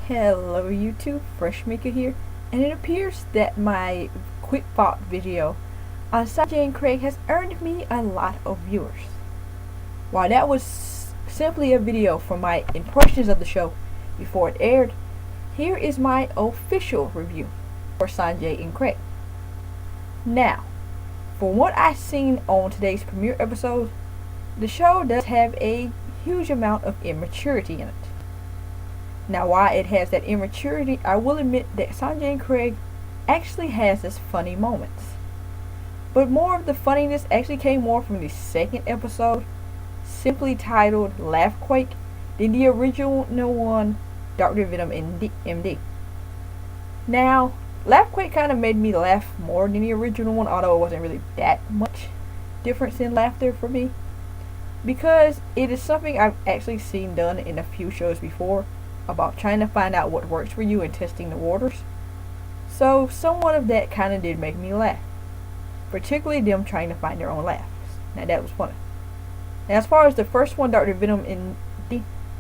Hello YouTube, Fresh Maker here, and it appears that my quick thought video on Sanjay and Craig has earned me a lot of viewers. While that was simply a video for my impressions of the show before it aired, here is my official review for Sanjay and Craig. Now, from what I've seen on today's premiere episode, the show does have a huge amount of immaturity in it. Now, while it has that immaturity, I will admit that Sanjay and Craig actually has its funny moments. But more of the funniness actually came more from the second episode, simply titled Laughquake, than the original one, Dr. Venom MD. Now, Laughquake kind of made me laugh more than the original one, although it wasn't really that much difference in laughter for me, because it is something I've actually seen done in a few shows before, about trying to find out what works for you and testing the waters. So somewhat of that kind of did make me laugh, particularly them trying to find their own laughs. Now that was funny. And as far as the first one, Dr. Venom and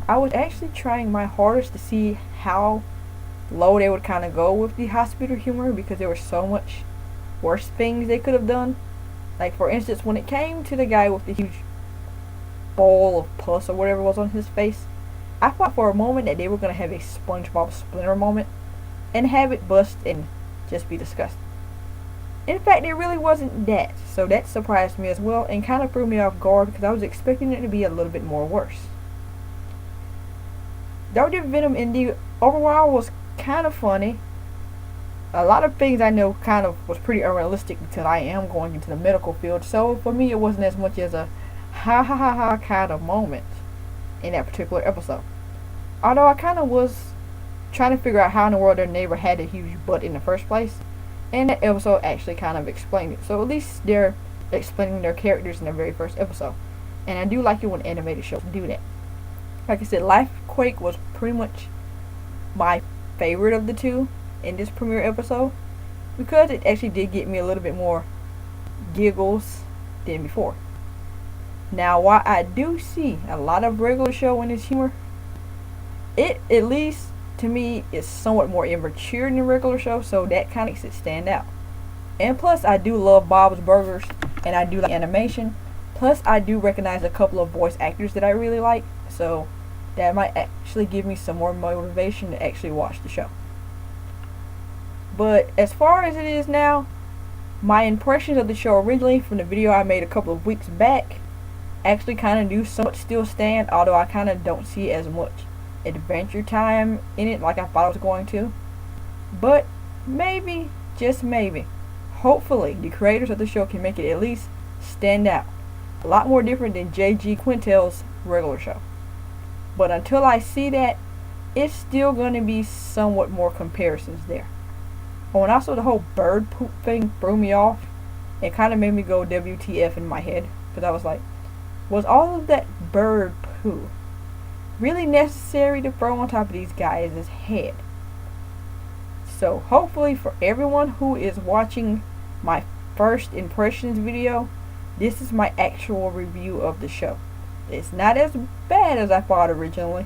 I was actually trying my hardest to see how low they would kind of go with the hospital humor, because there were so much worse things they could have done. Like, for instance, when it came to the guy with the huge ball of pus or whatever was on his face, I thought for a moment that they were going to have a SpongeBob Splinter moment and have it bust and just be disgusting. In fact, it really wasn't that, so that surprised me as well and kind of threw me off guard, because I was expecting it to be a little bit more worse. Dr. Venom in the overall was kind of funny. A lot of things I know kind of was pretty unrealistic because I am going into the medical field, so for me it wasn't as much as a ha ha ha ha kind of moment in that particular episode. Although I kind of was trying to figure out how in the world their neighbor had a huge butt in the first place, and that episode actually kind of explained it. So at least they're explaining their characters in the very first episode, and I do like it when animated shows do that. Like I said, Lifequake was pretty much my favorite of the two in this premiere episode, because it actually did get me a little bit more giggles than before. Now, while I do see a lot of regular show in its humor, it, at least to me, is somewhat more immature than regular show, so that kind of makes it stand out. And plus, I do love Bob's Burgers, and I do like animation. Plus, I do recognize a couple of voice actors that I really like, so that might actually give me some more motivation to actually watch the show. But as far as it is now, my impressions of the show originally from the video I made a couple of weeks back actually kind of do somewhat still stand, although I kind of don't see as much adventure time in it like I thought I was going to. But maybe, just maybe, hopefully the creators of the show can make it at least stand out. A lot more different than J.G. Quintel's regular show. But until I see that, it's still going to be somewhat more comparisons there. Oh, and also the whole bird poop thing threw me off. It kind of made me go WTF in my head, because I was like, was all of that bird poo really necessary to throw on top of these guys' head? So hopefully for everyone who is watching my first impressions video, this is my actual review of the show. It's not as bad as I thought originally,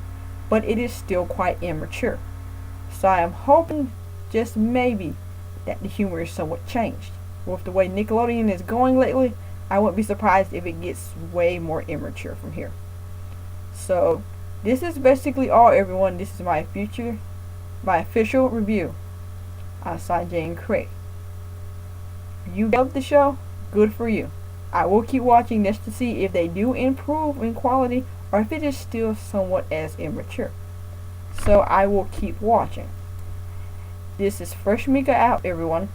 but it is still quite immature. So I am hoping, just maybe, that the humor is somewhat changed. With the way Nickelodeon is going lately, I wouldn't be surprised if it gets way more immature from here. So, this is basically all, everyone. This is my official review on Sanjay and Craig. If you love the show, good for you. I will keep watching just to see if they do improve in quality, or if it is still somewhat as immature. So I will keep watching. This is Fresh Mika out, everyone.